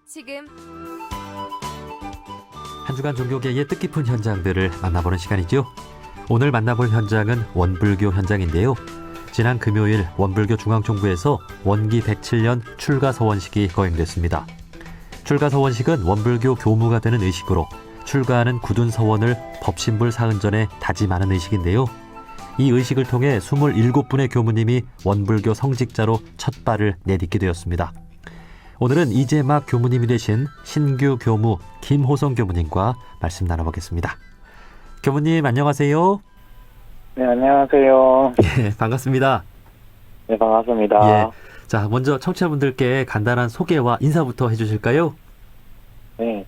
지금 한 주간 종교계의 뜻깊은 현장들을 만나보는 시간이죠. 오늘 만나볼 현장은 원불교 현장인데요. 지난 금요일 원불교 중앙총부에서 원기 107년 출가서원식이 거행됐습니다. 출가서원식은 원불교 교무가 되는 의식으로 출가하는 굳은 서원을 법신불 사은전에 다짐하는 의식인데요. 이 의식을 통해 27분의 교무님이 원불교 성직자로 첫 발을 내딛게 되었습니다. 오늘은 이제 막 교무님이 되신 신규 교무 김호성 교무님과 말씀 나눠보겠습니다. 교무님 안녕하세요. 네, 안녕하세요. 예, 반갑습니다. 네, 반갑습니다. 예, 자 먼저 청취자분들께 간단한 소개와 인사부터 해주실까요? 네,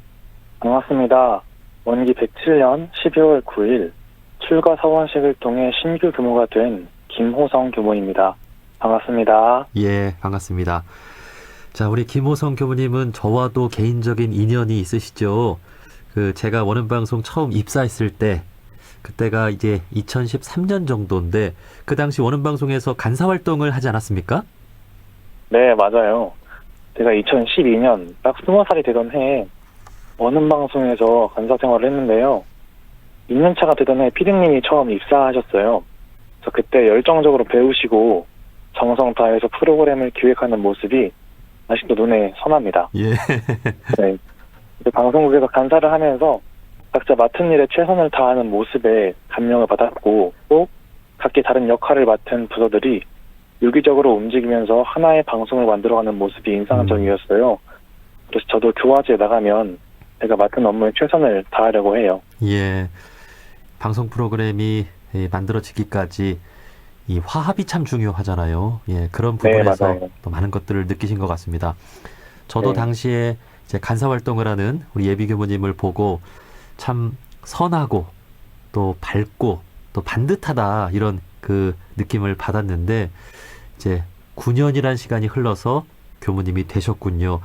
반갑습니다. 원기 107년 12월 9일 출가 서원식을 통해 신규 교무가 된 김호성 교무입니다. 반갑습니다. 예, 반갑습니다. 자, 우리 김호성 교무님은 저와도 개인적인 인연이 있으시죠. 제가 원음방송 처음 입사했을 때, 그때가 이제 2013년 정도인데, 그 당시 원음방송에서 간사 활동을 하지 않았습니까? 네, 맞아요. 제가 2012년 딱 20살이 되던 해에 원음방송에서 간사 생활을 했는데요. 2년차가 되던 해에 피디님이 처음 입사하셨어요. 그래서 그때 열정적으로 배우시고 정성 다해서 프로그램을 기획하는 모습이 아직도 눈에 선합니다. 예. 네. 방송국에서 간사를 하면서 각자 맡은 일에 최선을 다하는 모습에 감명을 받았고, 또 각기 다른 역할을 맡은 부서들이 유기적으로 움직이면서 하나의 방송을 만들어가는 모습이 인상적이었어요. 그래서 저도 교화지에 나가면 제가 맡은 업무에 최선을 다하려고 해요. 예. 방송 프로그램이 만들어지기까지 이 화합이 참 중요하잖아요. 예, 그런 부분에서 네, 또 많은 것들을 느끼신 것 같습니다. 저도 네. 당시에 이제 간사 활동을 하는 우리 예비 교무님을 보고 참 선하고 또 밝고 또 반듯하다 이런 그 느낌을 받았는데 이제 9년이란 시간이 흘러서 교무님이 되셨군요.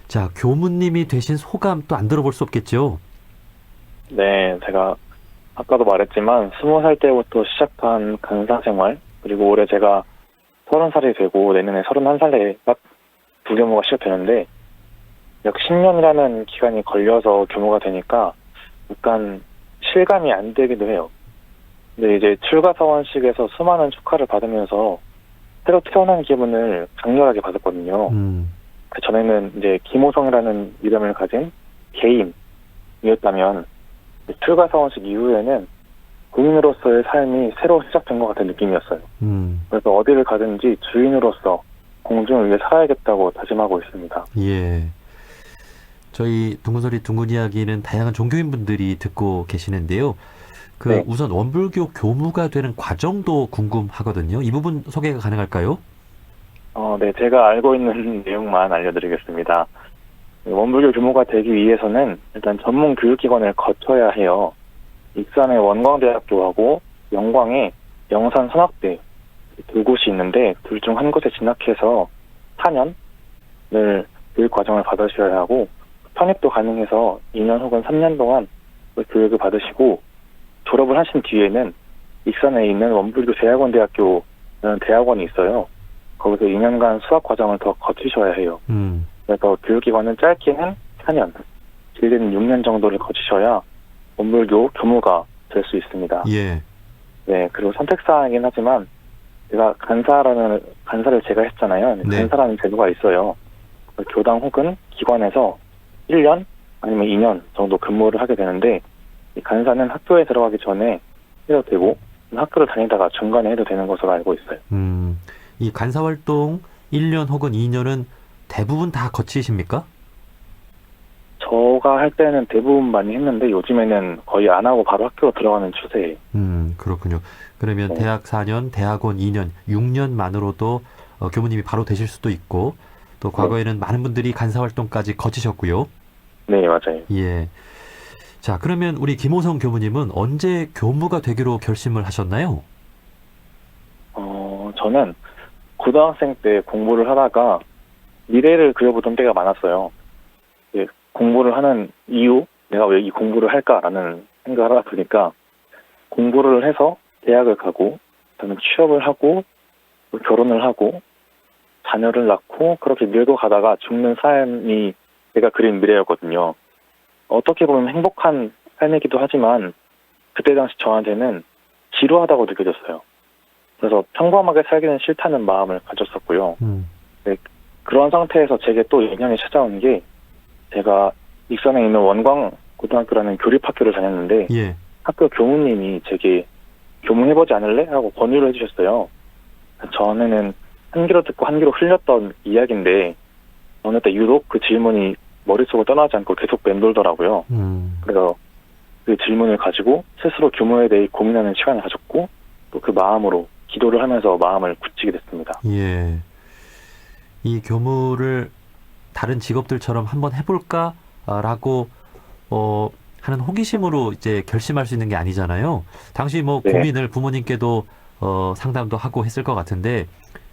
자, 교무님이 되신 소감 또 안 들어볼 수 없겠죠? 네, 제가 아까도 말했지만 20살 때부터 시작한 간사 생활, 그리고 올해 제가 30살이 되고 내년에 31살에 딱 부교무가 시작되는데 약 10년이라는 기간이 걸려서 교무가 되니까 약간 실감이 안 되기도 해요. 근데 이제 출가서원식에서 수많은 축하를 받으면서 새로 태어난 기분을 강렬하게 받았거든요. 그 전에는 이제 김호성이라는 이름을 가진 개인이었다면 출가서원식 이후에는 국민으로서의 삶이 새로 시작된 것 같은 느낌이었어요. 그래서 어디를 가든지 주인으로서 공중을 위해 살아야겠다고 다짐하고 있습니다. 예. 저희 둥근소리 둥근 이야기는 다양한 종교인분들이 듣고 계시는데요. 네. 우선 원불교 교무가 되는 과정도 궁금하거든요. 이 부분 소개가 가능할까요? 네, 제가 알고 있는 내용만 알려드리겠습니다. 원불교 교무가 되기 위해서는 일단 전문 교육기관을 거쳐야 해요. 익산의 원광대학교하고 영광의 영산선학대 두 곳이 있는데 둘 중 한 곳에 진학해서 4년을 교육 과정을 받으셔야 하고 편입도 가능해서 2년 혹은 3년 동안 교육을 받으시고 졸업을 하신 뒤에는 익산에 있는 원불교 대학원대학교라는 대학원이 있어요. 거기서 2년간 수학 과정을 더 거치셔야 해요. 그래서 교육기관은 짧게는 4년, 길게는 6년 정도를 거치셔야 원불교 교무가 될 수 있습니다. 예. 네, 그리고 선택사항이긴 하지만 제가 간사를 제가 했잖아요. 네. 간사라는 제도가 있어요. 교당 혹은 기관에서 1년 아니면 2년 정도 근무를 하게 되는데 이 간사는 학교에 들어가기 전에 해도 되고 학교를 다니다가 중간에 해도 되는 것으로 알고 있어요. 이 간사 활동 1년 혹은 2년은 대부분 다 거치십니까? 저가 할 때는 대부분 많이 했는데 요즘에는 거의 안 하고 바로 학교 들어가는 추세예요. 그렇군요. 그러면 네. 대학 4년, 대학원 2년, 6년만으로도 교무님이 바로 되실 수도 있고 또 과거에는 많은 분들이 간사 활동까지 거치셨고요. 네, 맞아요. 예. 자, 그러면 우리 김호성 교무님은 언제 교무가 되기로 결심을 하셨나요? 저는 고등학생 때 공부를 하다가 미래를 그려보던 때가 많았어요. 공부를 하는 이유, 내가 왜 이 공부를 할까라는 생각을 하다 보니까 공부를 해서 대학을 가고, 그다음에 취업을 하고, 결혼을 하고, 자녀를 낳고 그렇게 밀고 가다가 죽는 삶이 제가 그린 미래였거든요. 어떻게 보면 행복한 삶이기도 하지만 그때 당시 저한테는 지루하다고 느껴졌어요. 그래서 평범하게 살기는 싫다는 마음을 가졌었고요. 네, 그런 상태에서 제게 또 인연이 찾아온 게 제가 익산에 있는 원광고등학교라는 교립학교를 다녔는데 예. 학교 교무님이 제게 교무해보지 않을래? 하고 권유를 해주셨어요. 전에는 한 귀로 듣고 한 귀로 흘렸던 이야기인데 어느 때 유독 그 질문이 머릿속을 떠나지 않고 계속 맴돌더라고요. 그래서 그 질문을 가지고 스스로 교무에 대해 고민하는 시간을 가졌고 또 그 마음으로 기도를 하면서 마음을 굳히게 됐습니다. 예. 이 교무를 다른 직업들처럼 한번 해볼까라고 하는 호기심으로 이제 결심할 수 있는 게 아니잖아요. 당시 뭐 네. 고민을 부모님께도 상담도 하고 했을 것 같은데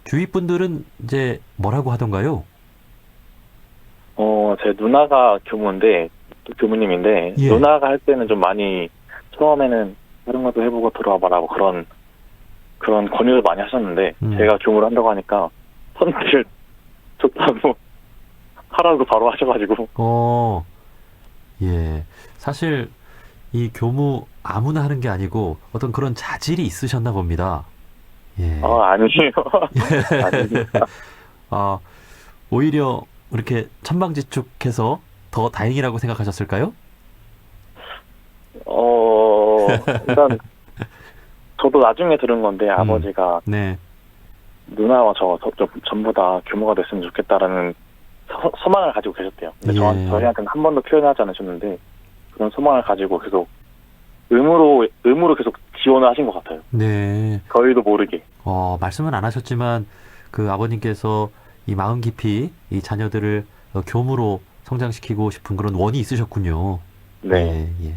주위 분들은 이제 뭐라고 하던가요? 제 누나가 교무인데 또 교무님인데 예. 누나가 할 때는 좀 많이 처음에는 다른 것도 해보고 들어와봐라고 그런 권유를 많이 하셨는데 제가 교무를 한다고 하니까 선택을 좋다고 하라고 바로 하셔가지고 예. 사실 이 교무 아무나 하는 게 아니고 어떤 그런 자질이 있으셨나 봅니다. 예. 아니에요. 아닙니다. 오히려 이렇게 천방지축해서 더 다행이라고 생각하셨을까요? 일단 저도 나중에 들은 건데 아버지가 네. 누나와 저 전부 다 교무가 됐으면 좋겠다라는 소망을 가지고 계셨대요. 근데 예. 저희한테는 한 번도 표현하지 않으셨는데 그런 소망을 가지고 계속 의무로 계속 지원을 하신 것 같아요. 네. 저희도 모르게. 말씀은 안 하셨지만 그 아버님께서 이 마음 깊이 이 자녀들을 교무로 성장시키고 싶은 그런 원이 있으셨군요. 네. 예.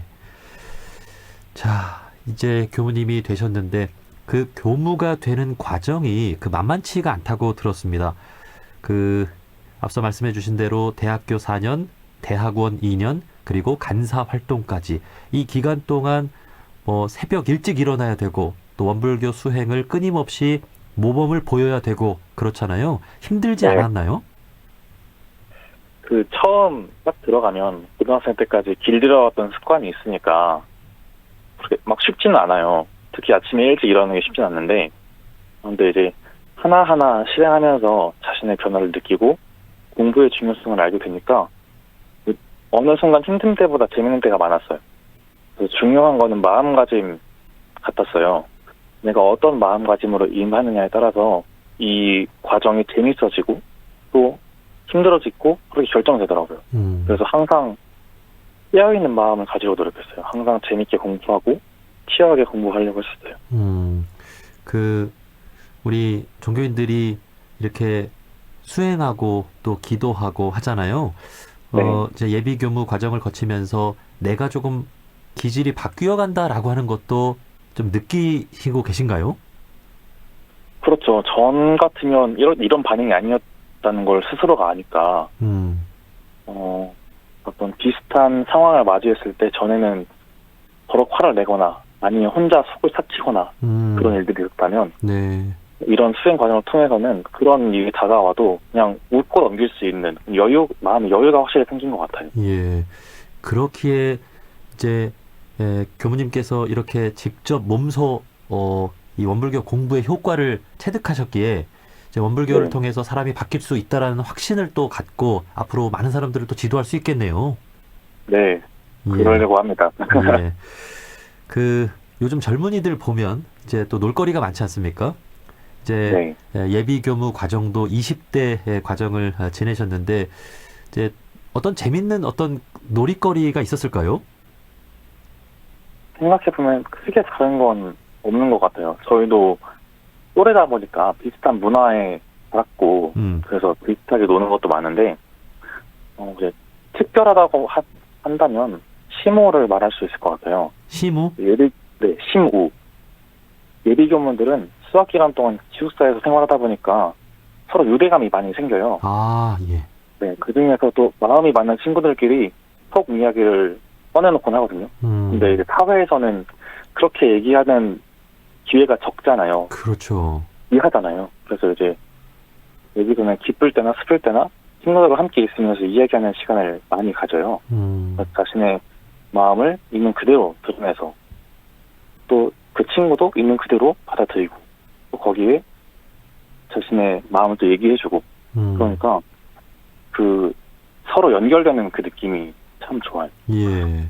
자, 이제 교무님이 되셨는데 그 교무가 되는 과정이 그 만만치가 않다고 들었습니다. 그 앞서 말씀해 주신 대로 대학교 4년, 대학원 2년, 그리고 간사 활동까지 이 기간 동안 새벽 일찍 일어나야 되고 또 원불교 수행을 끊임없이 모범을 보여야 되고 그렇잖아요. 힘들지 네. 않았나요? 그 처음 딱 들어가면 고등학생 때까지 길들여왔던 습관이 있으니까 그렇게 막 쉽지는 않아요. 특히 아침에 일찍 일어나는 게 쉽진 않는데 근데 이제 하나하나 실행하면서 자신의 변화를 느끼고 공부의 중요성을 알게 되니까 어느 순간 힘든 때보다 재밌는 때가 많았어요. 그래서 중요한 거는 마음가짐 같았어요. 내가 어떤 마음가짐으로 임하느냐에 따라서 이 과정이 재밌어지고 또 힘들어지고 그렇게 결정되더라고요. 그래서 항상 깨어있는 마음을 가지고 노력했어요. 항상 재밌게 공부하고 치열하게 공부하려고 했었어요. 우리 종교인들이 이렇게 수행하고 또 기도하고 하잖아요. 네. 이제 예비 교무 과정을 거치면서 내가 조금 기질이 바뀌어 간다라고 하는 것도 좀 느끼시고 계신가요? 그렇죠. 전 같으면 이런 반응이 아니었다는 걸 스스로가 아니까 어떤 비슷한 상황을 맞이했을 때 전에는 버럭 화를 내거나 아니면 혼자 속을 사치거나 그런 일들이 있었다면 네. 이런 수행 과정을 통해서는 그런 일이 다가와도 그냥 웃고 넘길 수 있는 마음의 여유가 확실히 생긴 것 같아요. 예. 그렇기에 이제 교무님께서 이렇게 직접 몸소 이 원불교 공부의 효과를 체득하셨기에 이제 원불교를 네. 통해서 사람이 바뀔 수 있다라는 확신을 또 갖고 앞으로 많은 사람들을 또 지도할 수 있겠네요. 네, 그러려고 합니다. 예. 요즘 젊은이들 보면 이제 또 놀거리가 많지 않습니까? 이제 네. 예비 교무 과정도 20대의 과정을 지내셨는데 이제 어떤 재밌는 어떤 놀이거리가 있었을까요? 생각해보면 크게 다른 건 없는 것 같아요. 저희도 또래다 보니까 비슷한 문화에 살았고 그래서 비슷하게 노는 것도 많은데 이제 특별하다고 한다면 시무를 말할 수 있을 것 같아요. 시무? 심우. 예비 교무들은 수학 기간 동안 기숙사에서 생활하다 보니까 서로 유대감이 많이 생겨요. 예. 네, 그 중에서 또 마음이 맞는 친구들끼리 속 이야기를 꺼내놓곤 하거든요. 근데 이제 사회에서는 그렇게 얘기하는 기회가 적잖아요. 그렇죠. 이하잖아요. 그래서 이제 예비 교무는 기쁠 때나 슬플 때나 친구들과 함께 있으면서 이야기하는 시간을 많이 가져요. 음, 자신의 마음을 있는 그대로 드러내서 또 그 친구도 있는 그대로 받아들이고 또 거기에 자신의 마음을 또 얘기해주고 그러니까 그 서로 연결되는 그 느낌이 참 좋아요. 예.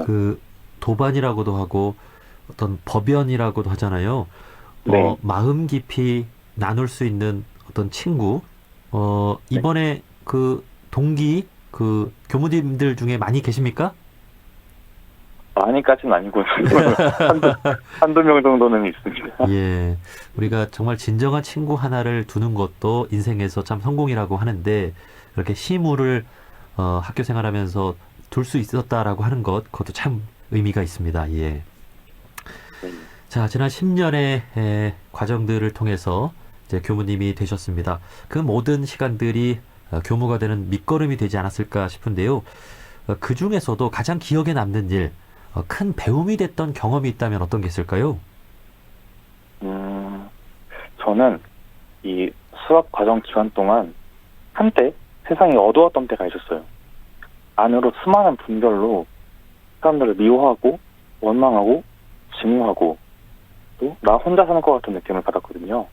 그 도반이라고도 하고 어떤 법연이라고도 하잖아요. 네. 마음 깊이 나눌 수 있는 어떤 친구. 이번에 그 동기 그 교무님들 중에 많이 계십니까? 많이까지는 아니고 한두 명 정도는 있습니다. 예. 우리가 정말 진정한 친구 하나를 두는 것도 인생에서 참 성공이라고 하는데 그렇게 시무를 학교 생활하면서 둘 수 있었다라고 하는 것 그것도 참 의미가 있습니다. 예. 자, 지난 10년의 과정들을 통해서 이제 교무님이 되셨습니다. 그 모든 시간들이 교무가 되는 밑거름이 되지 않았을까 싶은데요. 그 중에서도 가장 기억에 남는 일, 큰 배움이 됐던 경험이 있다면 어떤 게 있을까요? 저는 이 수학 과정 기간 동안 한때 세상이 어두웠던 때가 있었어요. 안으로 수많은 분별로 사람들을 미워하고 원망하고 증오하고 또 나 혼자 사는 것 같은 느낌을 받았거든요.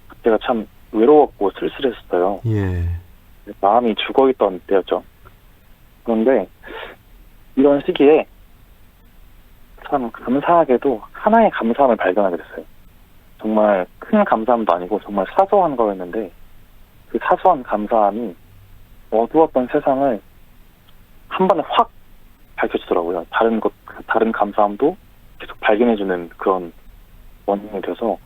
그때가 참 외로웠고 쓸쓸했어요. 예. 마음이 죽어있던 때였죠. 그런데 이런 시기에 참 감사하게도 하나의 감사함을 발견하게 됐어요. 정말 큰 감사함도 아니고 정말 사소한 거였는데 그 사소한 감사함이 어두웠던 세상을 한 번에 확 밝혀주더라고요. 다른 감사함도 계속 발견해주는 그런 원인이 돼서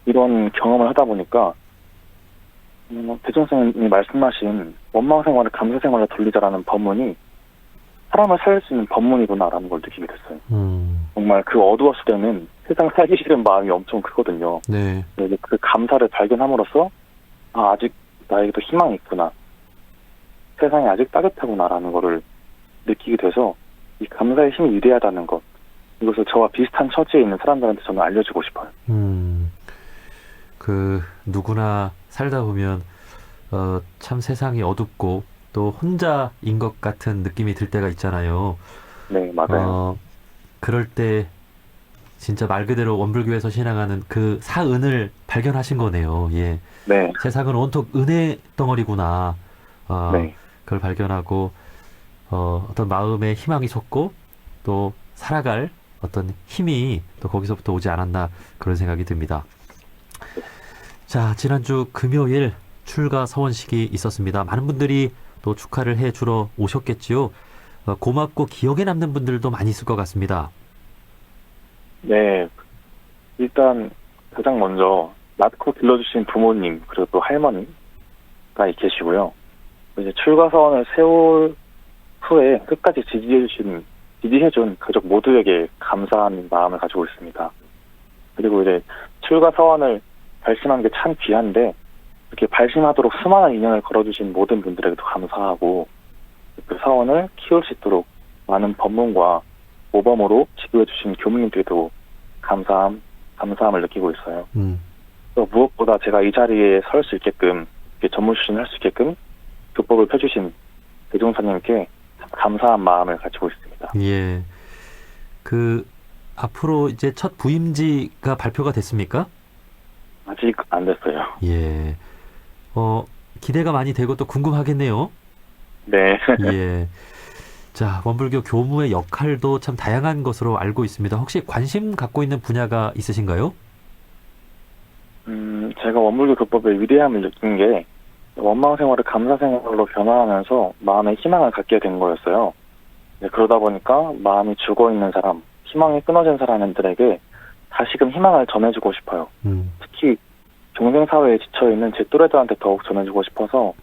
이런 경험을 하다 보니까 대중 선생님이 말씀하신 원망 생활을 감사 생활로 돌리자라는 법문이 사람을 살릴 수 있는 법문이구나라는 걸 느끼게 됐어요. 정말 그 어두웠을 때는 세상 살기 싫은 마음이 엄청 크거든요. 네. 근데 그 감사를 발견함으로써 아직 나에게도 희망이 있구나. 세상이 아직 따뜻하구나라는 거를 느끼게 돼서 이 감사의 힘이 위대하다는 것. 이것을 저와 비슷한 처지에 있는 사람들한테 저는 알려주고 싶어요. 그 누구나 살다 보면 참 세상이 어둡고 또 혼자인 것 같은 느낌이 들 때가 있잖아요. 네, 맞아요. 그럴 때 진짜 말 그대로 원불교에서 신앙하는 그 사은을 발견하신 거네요. 예. 네, 세상은 온통 은혜 덩어리구나. 네. 그걸 발견하고 어떤 마음에 희망이 솟고 또 살아갈 어떤 힘이 또 거기서부터 오지 않았나 그런 생각이 듭니다. 자, 지난주 금요일 출가 서원식이 있었습니다. 많은 분들이 또 축하를 해주러 오셨겠지요. 고맙고 기억에 남는 분들도 많이 있을 것 같습니다. 네. 일단 가장 먼저 낳고 길러주신 부모님 그리고 또 할머니가 계시고요. 이제 출가 서원을 세울 후에 끝까지 지지해준 가족 모두에게 감사한 마음을 가지고 있습니다. 그리고 이제 출가 서원을 발심한 게 참 귀한데 이렇게 발심하도록 수많은 인연을 걸어주신 모든 분들에게도 감사하고 그 서원을 키울 수 있도록 많은 법문과 모범으로 지도해주신 교무님들에게도 감사함을 느끼고 있어요. 또 무엇보다 제가 이 자리에 설 수 있게끔 전무수신을 할 수 있게끔 교법을 펴주신 대종사님께 감사한 마음을 가지고 있습니다. 예. 앞으로 이제 첫 부임지가 발표가 됐습니까? 아직 안 됐어요. 예. 기대가 많이 되고 또 궁금하겠네요. 네. 예. 자, 원불교 교무의 역할도 참 다양한 것으로 알고 있습니다. 혹시 관심 갖고 있는 분야가 있으신가요? 제가 원불교 교법의 위대함을 느낀 게 원망 생활을 감사 생활로 변화하면서 마음에 희망을 갖게 된 거였어요. 네, 그러다 보니까 마음이 죽어있는 사람, 희망이 끊어진 사람들에게 다시금 희망을 전해주고 싶어요. 특히 경쟁사회에 지쳐있는 제 또래들한테 더욱 전해주고 싶어서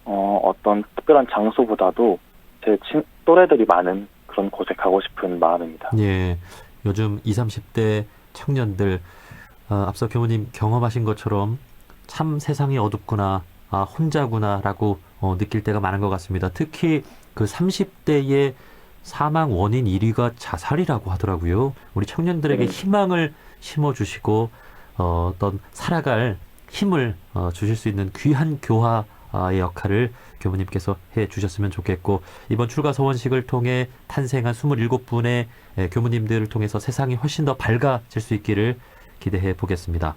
어떤 특별한 장소보다도 제 또래들이 많은 그런 곳에 가고 싶은 마음입니다. 예. 요즘 20, 30대 청년들 앞서 교무님 경험하신 것처럼 참 세상이 어둡구나, 혼자구나라고 느낄 때가 많은 것 같습니다. 특히 그 30대의 사망 원인 1위가 자살이라고 하더라고요. 우리 청년들에게 희망을 심어주시고 어떤 살아갈 힘을 주실 수 있는 귀한 교화 역할을 교무님께서 해주셨으면 좋겠고, 이번 출가 서원식을 통해 탄생한 27분의 교무님들을 통해서 세상이 훨씬 더 밝아질 수 있기를 기대해 보겠습니다.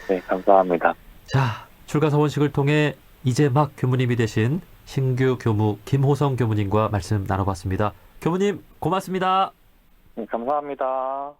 네, 감사합니다. 자, 출가 서원식을 통해 이제 막 교무님이 되신 신규 교무 김호성 교무님과 말씀 나눠봤습니다. 교무님 고맙습니다. 네, 감사합니다.